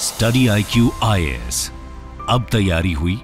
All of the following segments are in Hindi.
स्टडी IQ IAS, अब तैयारी हुई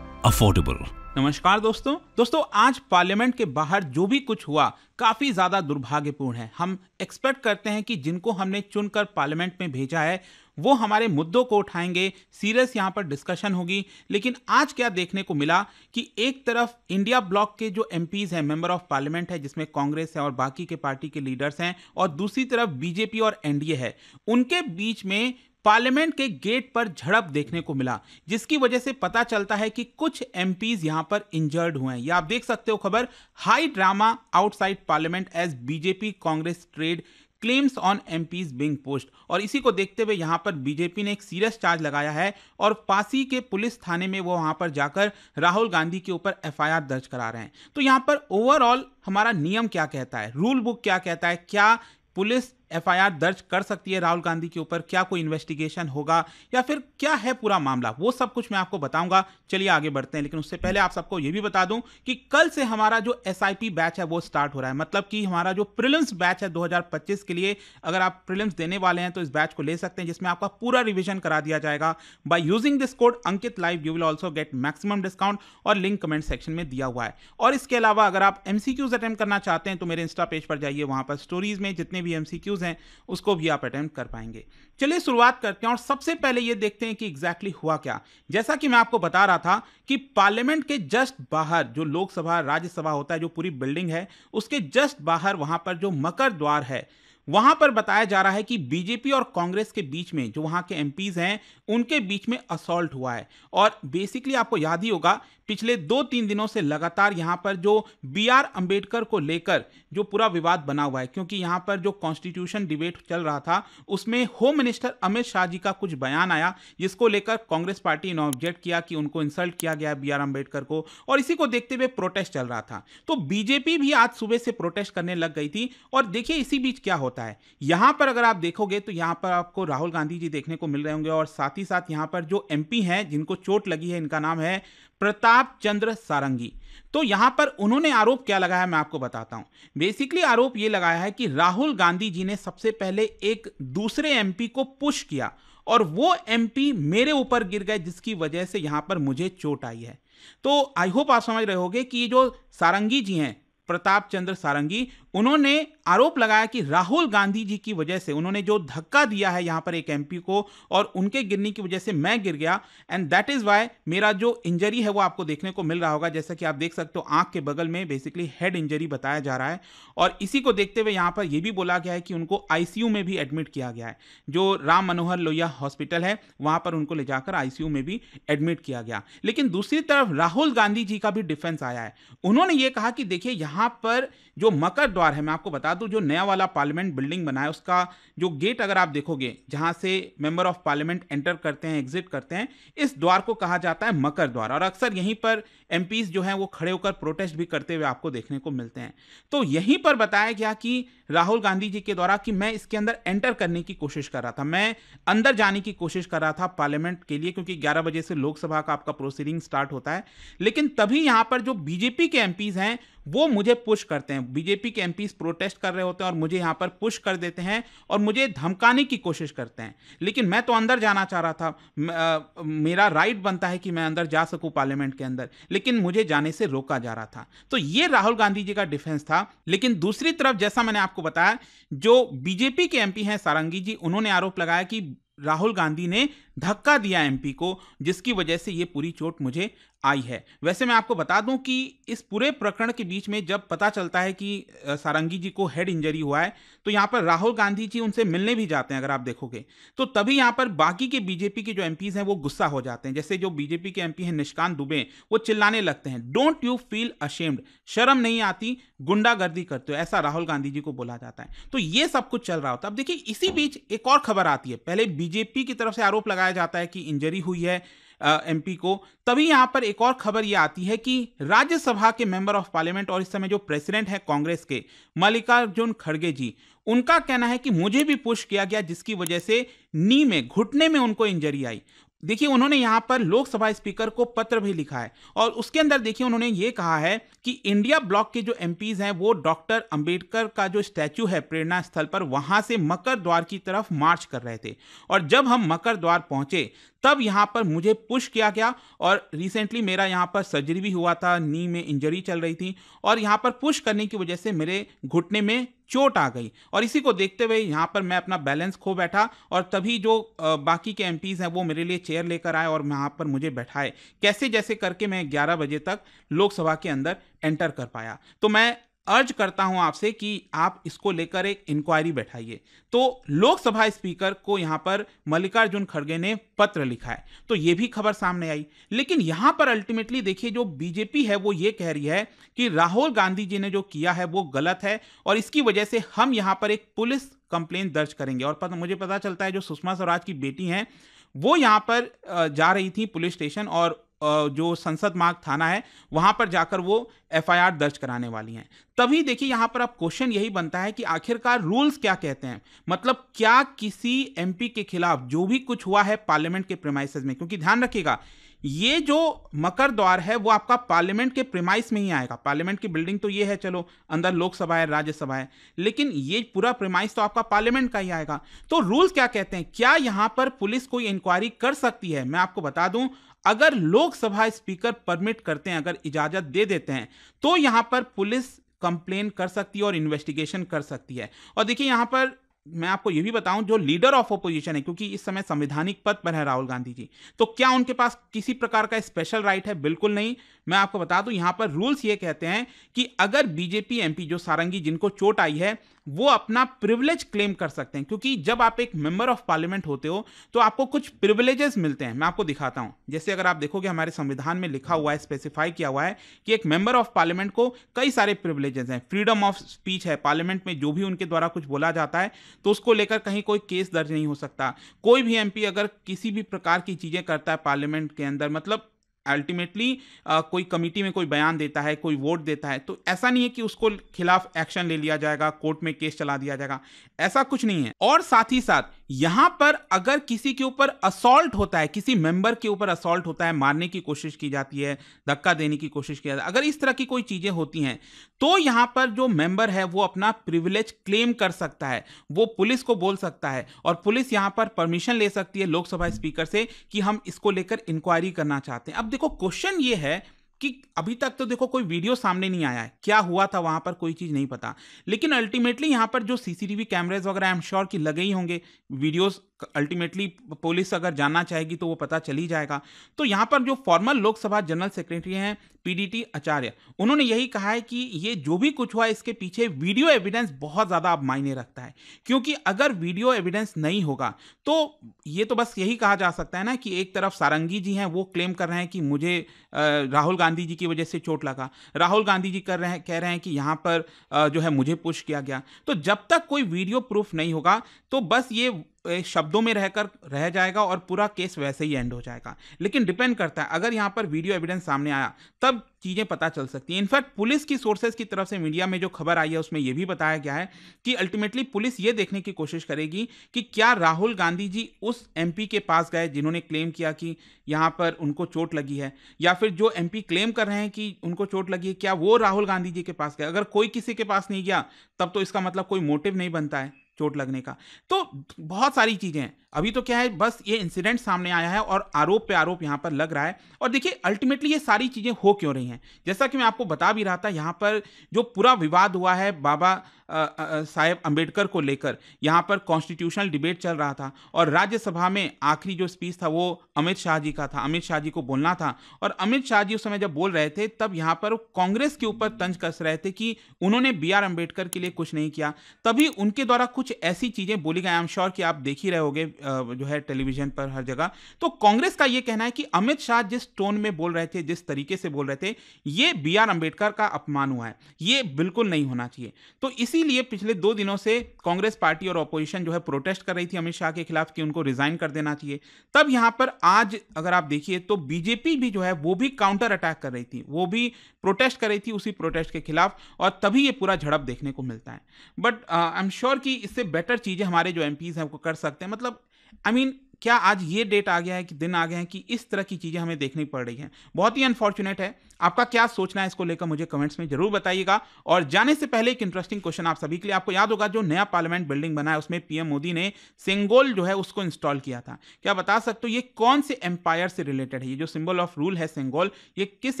अफोर्डेबल। नमस्कार दोस्तों आज पार्लियामेंट के बाहर जो भी कुछ हुआ काफी ज्यादा दुर्भाग्यपूर्ण है। हम एक्सपेक्ट करते हैं कि जिनको हमने चुनकर पार्लियामेंट में भेजा है वो हमारे मुद्दों को उठाएंगे, सीरियस यहाँ पर डिस्कशन होगी। लेकिन आज क्या देखने को मिला कि एक तरफ इंडिया ब्लॉक के जो एमपीज हैं, मेंबर ऑफ पार्लियामेंट है, जिसमें कांग्रेस है और बाकी के पार्टी के लीडर्स हैं, और दूसरी तरफ बीजेपी और एनडीए है, उनके बीच में पार्लियामेंट के गेट पर झड़प देखने को मिला, जिसकी वजह से पता चलता है कि कुछ एमपीज यहां पर इंजर्ड हुए हैं। या आप देख सकते हो खबर, high drama outside parliament as BJP Congress trade claims on MPs being post. और इसी को देखते हुए यहां पर बीजेपी ने एक सीरियस चार्ज लगाया है और पासी के पुलिस थाने में वो वहां पर जाकर राहुल गांधी के ऊपर एफआईआर दर्ज करा रहे हैं। तो यहां पर ओवरऑल हमारा नियम क्या कहता है, रूल बुक क्या कहता है, क्या पुलिस एफआईआर दर्ज कर सकती है राहुल गांधी के ऊपर, क्या कोई इन्वेस्टिगेशन होगा या फिर क्या है पूरा मामला, वो सब कुछ मैं आपको बताऊंगा। चलिए आगे बढ़ते हैं, लेकिन उससे पहले आप सबको ये भी बता दूं कि कल से हमारा जो एसआईपी बैच है वो स्टार्ट हो रहा है। मतलब कि हमारा जो प्रीलिम्स बैच है 2025 के लिए, अगर आप प्रीलिम्स देने वाले हैं तो इस बैच को ले सकते हैं, जिसमें आपका पूरा रिविजन करा दिया जाएगा। Bye using this code Ankit live you will also get maximum discount, और लिंक कमेंट सेक्शन में दिया हुआ है। और इसके अलावा अगर आप एमसीक्यूज अटेम्प्ट करना चाहते हैं तो मेरे इंस्टा पेज पर जाइए, वहां पर स्टोरीज में जितने भी एमसीक्यूज हैं उसको भी आप अटेम्प्ट कर पाएंगे। चलिए शुरुआत करते हैं और सबसे पहले ये देखते हैं कि एग्जैक्टली हुआ क्या। जैसा कि मैं आपको बता रहा था कि पार्लियामेंट के जस्ट बाहर जो लोकसभा राज्यसभा होता है, जो पूरी बिल्डिंग है, उसके जस्ट बाहर वहां पर जो मकर द्वार है, वहां पर बताया जा रहा है कि बीजेपी और कांग्रेस के बीच में जो वहां के एमपीज हैं उनके बीच में असॉल्ट हुआ है। और बेसिकली आपको याद ही होगा पिछले 2-3 दिनों से लगातार यहां पर जो BR अंबेडकर को लेकर जो पूरा विवाद बना हुआ है, क्योंकि यहां पर जो कॉन्स्टिट्यूशन डिबेट चल रहा था उसमें होम मिनिस्टर अमित शाह जी का कुछ बयान आया, जिसको लेकर कांग्रेस पार्टी ने ऑब्जेक्ट किया कि उनको इंसल्ट किया गया BR अंबेडकर को, और इसी को देखते हुए प्रोटेस्ट चल रहा था। तो बीजेपी भी आज सुबह से प्रोटेस्ट करने लग गई थी। और देखिए इसी बीच क्या होता है, यहां पर अगर आप देखोगे तो यहां पर आपको राहुल गांधी जी देखने को मिल रहे होंगे, और साथ ही साथ यहां पर जो एमपी हैं जिनको चोट लगी है, इनका नाम है प्रताप चंद्र सारंगी। तो यहां पर उन्होंने आरोप क्या लगाया मैं आपको बताता हूं। बेसिकली आरोप यह लगाया है कि राहुल गांधी जी ने सबसे पहले एक दूसरे एमपी को पुश किया और वो एमपी मेरे ऊपर गिर गए, जिसकी वजह से यहां पर मुझे चोट आई है। तो आई होप आप समझ रहे होंगे कि जो सारंगी जी हैं, प्रताप चंद्र सारंगी, उन्होंने आरोप लगाया कि राहुल गांधी जी की वजह से, उन्होंने जो धक्का दिया है यहां पर एक एमपी को और उनके गिरने की वजह से मैं गिर गया, एंड दैट इज वाई मेरा जो इंजरी है वो आपको देखने को मिल रहा होगा। जैसा कि आप देख सकते हो आंख के बगल में बेसिकली हेड इंजरी बताया जा रहा है। और इसी को देखते हुए यहां पर यह भी बोला गया है कि उनको आईसीयू में भी एडमिट किया गया है। जो राम मनोहर लोहिया हॉस्पिटल है वहां पर उनको ले जाकर आईसीयू में भी एडमिट किया गया। लेकिन दूसरी तरफ राहुल गांधी जी का भी डिफेंस आया है। उन्होंने ये कहा कि देखिए यहां पर जो मकर द्वार है, मैं आपको बता दूं, जो नया वाला पार्लियामेंट बिल्डिंग बना है उसका जो गेट अगर आप देखोगे, जहां से मेंबर ऑफ पार्लियामेंट एंटर करते हैं, एग्जिट करते हैं, इस द्वार को कहा जाता है मकर द्वार। और अक्सर यहीं पर एमपीज जो हैं वो खड़े होकर प्रोटेस्ट भी करते हुए आपको देखने को मिलते हैं। तो यहीं पर बताया गया कि राहुल गांधी जी के द्वारा कि मैं इसके अंदर एंटर करने की कोशिश कर रहा था, मैं अंदर जाने की कोशिश कर रहा था पार्लियामेंट के लिए, क्योंकि 11 बजे से लोकसभा का आपका प्रोसीडिंग स्टार्ट होता है। लेकिन तभी यहां पर जो बीजेपी के एमपीज हैं वो मुझे पुश करते हैं। बीजेपी के एमपीज प्रोटेस्ट कर रहे होते हैं और मुझे यहां पर पुश कर देते हैं और मुझे धमकाने की कोशिश करते हैं। लेकिन मैं तो अंदर जाना चाह रहा था, मेरा राइट बनता है कि मैं अंदर जा सकूं पार्लियामेंट के अंदर, लेकिन मुझे जाने से रोका जा रहा था। तो ये राहुल गांधी जी का डिफेंस था। लेकिन दूसरी तरफ जैसा मैंने आपको बताया, जो बीजेपी के एमपी हैं सारंगी जी, उन्होंने आरोप लगाया कि राहुल गांधी ने धक्का दिया एमपी को, जिसकी वजह से ये पूरी चोट मुझे आई है। वैसे मैं आपको बता दूं कि इस पूरे प्रकरण के बीच में जब पता चलता है कि सारंगी जी को हेड इंजरी हुआ है, तो यहां पर राहुल गांधी जी उनसे मिलने भी जाते हैं। अगर आप देखोगे तो तभी यहां पर बाकी के बीजेपी के जो एमपीज हैं वो गुस्सा हो जाते हैं। जैसे जो बीजेपी के एमपी हैं निशिकांत दुबे, वो चिल्लाने लगते हैं, डोंट यू फील अशेम्ड, शर्म नहीं आती, गुंडागर्दी करते हो, ऐसा राहुल गांधी जी को बोला जाता है। तो ये सब कुछ चल रहा होता है। अब देखिए इसी बीच एक और खबर आती है। पहले बीजेपी की तरफ से आरोप लगाया जाता है कि इंजरी हुई है एमपी को, तभी यहां पर एक और खबर यह आती है कि राज्यसभा के मेंबर ऑफ पार्लियामेंट और इस समय जो प्रेसिडेंट है कांग्रेस के, मल्लिकार्जुन खड़गे जी, उनका कहना है कि मुझे भी पुश किया गया, जिसकी वजह से नी में, घुटने में उनको इंजरी आई। देखिए उन्होंने यहाँ पर लोकसभा स्पीकर को पत्र भी लिखा है और उसके अंदर देखिए उन्होंने ये कहा है कि इंडिया ब्लॉक के जो एमपीज हैं वो डॉक्टर अंबेडकर का जो स्टैचू है प्रेरणा स्थल पर वहां से मकर द्वार की तरफ मार्च कर रहे थे और जब हम मकर द्वार पहुंचे तब यहाँ पर मुझे पुश किया गया और रिसेंटली मेरा यहाँ पर सर्जरी भी हुआ था, नी में इंजरी चल रही थी और यहाँ पर पुश करने की वजह से मेरे घुटने में चोट आ गई और इसी को देखते हुए यहाँ पर मैं अपना बैलेंस खो बैठा और तभी जो बाकी के एमपीज हैं वो मेरे लिए चेयर लेकर आए और यहाँ पर मुझे बैठाए। कैसे जैसे करके मैं 11 बजे तक लोकसभा के अंदर एंटर कर पाया। तो मैं अर्ज करता हूं आपसे कि आप इसको लेकर एक इंक्वायरी बैठाइए। तो लोकसभा स्पीकर को यहां पर मल्लिकार्जुन खड़गे ने पत्र लिखा है, तो ये भी खबर सामने आई। लेकिन यहां पर अल्टीमेटली देखिए जो बीजेपी है वो ये कह रही है कि राहुल गांधी जी ने जो किया है वो गलत है और इसकी वजह से हम यहां पर एक पुलिस कंप्लेंट दर्ज करेंगे। और मुझे पता चलता है जो सुषमा स्वराज की बेटी हैं वो यहां पर जा रही थी पुलिस स्टेशन और जो संसद मार्ग थाना है वहां पर जाकर वो एफआईआर दर्ज कराने वाली हैं। तभी देखिए यहां पर अब क्वेश्चन यही बनता है कि आखिरकार रूल्स क्या कहते हैं, मतलब क्या किसी एमपी के खिलाफ जो भी कुछ हुआ है पार्लियामेंट के प्रेमाइसेस में, क्योंकि ध्यान रखिएगा ये जो मकर द्वार है वो आपका पार्लियामेंट के प्रेमाइस में ही आएगा। पार्लियामेंट की बिल्डिंग तो ये है, चलो अंदर लोकसभा है, राज्यसभा है, लेकिन ये पूरा प्रेमाइस तो आपका पार्लियामेंट का ही आएगा। तो रूल्स क्या कहते हैं, क्या यहां पर पुलिस कोई इंक्वायरी कर सकती है? मैं आपको बता दूं, अगर लोकसभा स्पीकर परमिट करते हैं, अगर इजाजत दे देते हैं, तो यहां पर पुलिस कंप्लेन कर सकती है और इन्वेस्टिगेशन कर सकती है। और देखिए यहां पर मैं आपको यह भी बताऊं, जो लीडर ऑफ ऑपोजिशन है, क्योंकि इस समय संवैधानिक पद पर है राहुल गांधी जी, तो क्या उनके पास किसी प्रकार का स्पेशल राइट है? बिल्कुल नहीं। मैं आपको बता दूं यहां पर रूल्स ये कहते हैं कि अगर बीजेपी एमपी जो सारंगी जिनको चोट आई है वो अपना प्रिविलेज क्लेम कर सकते हैं, क्योंकि जब आप एक मेंबर ऑफ पार्लियामेंट होते हो तो आपको कुछ प्रिविलेजेस मिलते हैं। मैं आपको दिखाता हूं, जैसे अगर आप देखोगे हमारे संविधान में लिखा हुआ है, स्पेसिफाई किया हुआ है कि एक मेंबर ऑफ पार्लियामेंट को कई सारे प्रिविलेजेस हैं। फ्रीडम ऑफ स्पीच है, पार्लियामेंट में जो भी उनके द्वारा कुछ बोला जाता है तो उसको लेकर कहीं कोई केस दर्ज नहीं हो सकता। कोई भी एमपी अगर किसी भी प्रकार की चीजें करता है पार्लियामेंट के अंदर, मतलब अल्टीमेटली कोई कमिटी में कोई बयान देता है, कोई वोट देता है, तो ऐसा नहीं है कि उसको खिलाफ एक्शन ले लिया जाएगा, कोर्ट में केस चला दिया जाएगा, ऐसा कुछ नहीं है। और साथ ही साथ यहां पर अगर किसी के ऊपर असॉल्ट होता है, किसी मेंबर के ऊपर असॉल्ट होता है, मारने की कोशिश की जाती है, धक्का देने की कोशिश की जाती है, अगर इस तरह की कोई चीजें होती हैं तो यहां पर जो मेंबर है वो अपना प्रिविलेज क्लेम कर सकता है, वो पुलिस को बोल सकता है और पुलिस यहां पर परमिशन ले सकती है लोकसभा स्पीकर से कि हम इसको लेकर इंक्वायरी करना चाहते हैं। अब देखो क्वेश्चन ये है कि अभी तक तो देखो कोई वीडियो सामने नहीं आया है, क्या हुआ था वहां पर कोई चीज नहीं पता, लेकिन अल्टीमेटली यहां पर जो सीसीटीवी कैमरेज वगैरह आई एम श्योर कि लगे ही होंगे, वीडियोस अल्टीमेटली पुलिस अगर जानना चाहेगी तो वो पता चल ही जाएगा। तो यहां पर जो फॉर्मर लोकसभा जनरल सेक्रेटरी हैं पीडीटी आचार्य, उन्होंने यही कहा है कि ये जो भी कुछ हुआ इसके पीछे वीडियो एविडेंस बहुत ज्यादा अब मायने रखता है, क्योंकि अगर वीडियो एविडेंस नहीं होगा तो ये तो बस यही कहा जा सकता है ना कि एक तरफ सारंगी जी हैं वो क्लेम कर रहे हैं कि मुझे राहुल गांधी जी की वजह से चोट लगा, राहुल गांधी जी कह रहे हैं कि यहां पर जो है मुझे पुश किया गया। तो जब तक कोई वीडियो प्रूफ नहीं होगा तो बस ये शब्दों में रहकर रह जाएगा और पूरा केस वैसे ही एंड हो जाएगा। लेकिन डिपेंड करता है, अगर यहां पर वीडियो एविडेंस सामने आया तब चीजें पता चल सकती हैं। इनफैक्ट पुलिस की सोर्सेज की तरफ से मीडिया में जो खबर आई है उसमें यह भी बताया गया है कि अल्टीमेटली पुलिस ये देखने की कोशिश करेगी कि क्या राहुल गांधी जी उस एमपी के पास गए जिन्होंने क्लेम किया कि यहां पर उनको चोट लगी है, या फिर जो एमपी क्लेम कर रहे हैं कि उनको चोट लगी है क्या वो राहुल गांधी जी के पास गए। अगर कोई किसी के पास नहीं गया तब तो इसका मतलब कोई मोटिव नहीं बनता है चोट लगने का। तो बहुत सारी चीजें हैं। अभी तो क्या है, बस ये इंसिडेंट सामने आया है और आरोप पे आरोप यहां पर लग रहा है। और देखिए अल्टीमेटली ये सारी चीजें हो क्यों रही हैं, जैसा कि मैं आपको बता भी रहा था, यहां पर जो पूरा विवाद हुआ है बाबा साहेब अंबेडकर को लेकर, यहां पर कॉन्स्टिट्यूशनल डिबेट चल रहा था और राज्यसभा में आखिरी जो स्पीच था वो अमित शाह जी का था, अमित शाह जी को बोलना था और अमित शाह जी उस समय जब बोल रहे थे तब यहां पर कांग्रेस के ऊपर तंज कस रहे थे कि उन्होंने बी आर अंबेडकर के लिए कुछ नहीं किया। तभी उनके द्वारा कुछ ऐसी चीजें बोली गई, आई एम श्योर कि आप देख ही रहे होगे जो है टेलीविजन पर हर जगह। तो कांग्रेस का यह कहना है कि अमित शाह जिस टोन में बोल रहे थे, जिस तरीके से बोल रहे थे, ये बी आर अंबेडकर का अपमान हुआ है, ये बिल्कुल नहीं होना चाहिए। तो इसीलिए पिछले 2 दिनों से कांग्रेस पार्टी और ऑपोजिशन जो है प्रोटेस्ट कर रही थी अमित शाह के खिलाफ कि उनको रिजाइन कर देना चाहिए। तब यहां पर आज अगर आप देखिए तो बीजेपी भी जो है वो भी काउंटर अटैक कर रही थी, वो भी प्रोटेस्ट कर रही थी उसी प्रोटेस्ट के खिलाफ, और तभी ये पूरा झड़प देखने को मिलता है। बट आई एम श्योर कि इससे बेटर चीजें हमारे जो एमपीज हैं वो कर सकते हैं। मतलब आई मीन क्या आज ये डेट आ गया है कि दिन आ गए हैं कि इस तरह की चीज़ें हमें देखनी पड़ रही हैं। बहुत ही अनफॉर्चुनेट है। आपका क्या सोचना है इसको लेकर मुझे कमेंट्स में जरूर बताइएगा। और जाने से पहले एक इंटरेस्टिंग क्वेश्चन आप सभी के लिए। आपको याद होगा जो नया पार्लियामेंट बिल्डिंग बना है उसमें पीएम मोदी ने सेंगोल जो है उसको इंस्टॉल किया था। क्या बता सकते हो ये कौन से एम्पायर से रिलेटेड है? ये जो सिंबल ऑफ रूल है सेंगोल, ये किस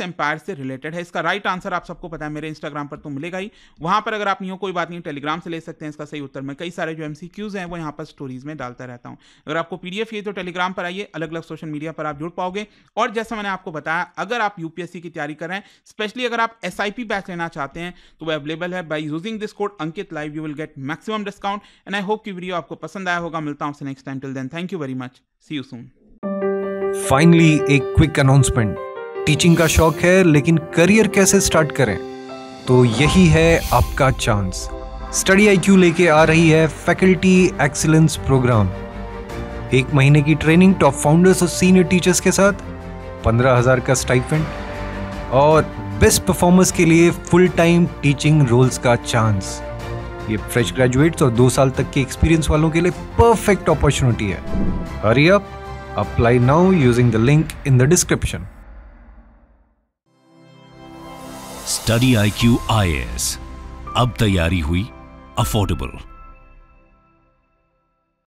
एम्पायर से रिलेटेड है? इसका राइट आंसर आप सबको पता है, मेरे इंस्टाग्राम पर तो मिलेगा ही। वहां पर अगर आप नहीं हो कोई बात नहीं, टेलीग्राम से ले सकते हैं इसका सही उत्तर। मैं कई सारे जो एमसीक्यूज हैं वो यहाँ पर स्टोरीज में डालता रहता हूँ। अगर आपको पीडीएफ चाहिए तो टेलीग्राम पर आइए, अलग अलग सोशल मीडिया पर आप जुड़ पाओगे। और जैसा मैंने आपको बताया, अगर आप यूपीएससी की तैयारी कर रहे हैं, स्पेशली अगर आप एसआईपी बैच लेना चाहते हैं, तो वो अवेलेबल है। By using this code Ankit live you will get maximum discount. And I hope कि वीडियो आपको पसंद आया होगा। मिलता हूं आपसे next time. Till then thank you very much, see you soon. Finally एक क्विक अनाउंसमेंट। टीचिंग का शौक है लेकिन करियर कैसे स्टार्ट करें, तो यही है आपका चांस। स्टडी आईक्यू लेके आ रही है फैकल्टी एक्सीलेंस प्रोग्राम। 1 महीने की ट्रेनिंग टॉप फाउंडर्स और सीनियर टीचर्स के साथ, 15,000 का स्टाइपेंड और बेस्ट परफॉर्मर्स के लिए फुल टाइम टीचिंग रोल्स का चांस। ये फ्रेश ग्रेजुएट्स और 2 साल तक के एक्सपीरियंस वालों के लिए परफेक्ट अपॉर्चुनिटी है। Hurry up, apply now using the link in the description. Study IQ IAS, अब तैयारी हुई अफोर्डेबल।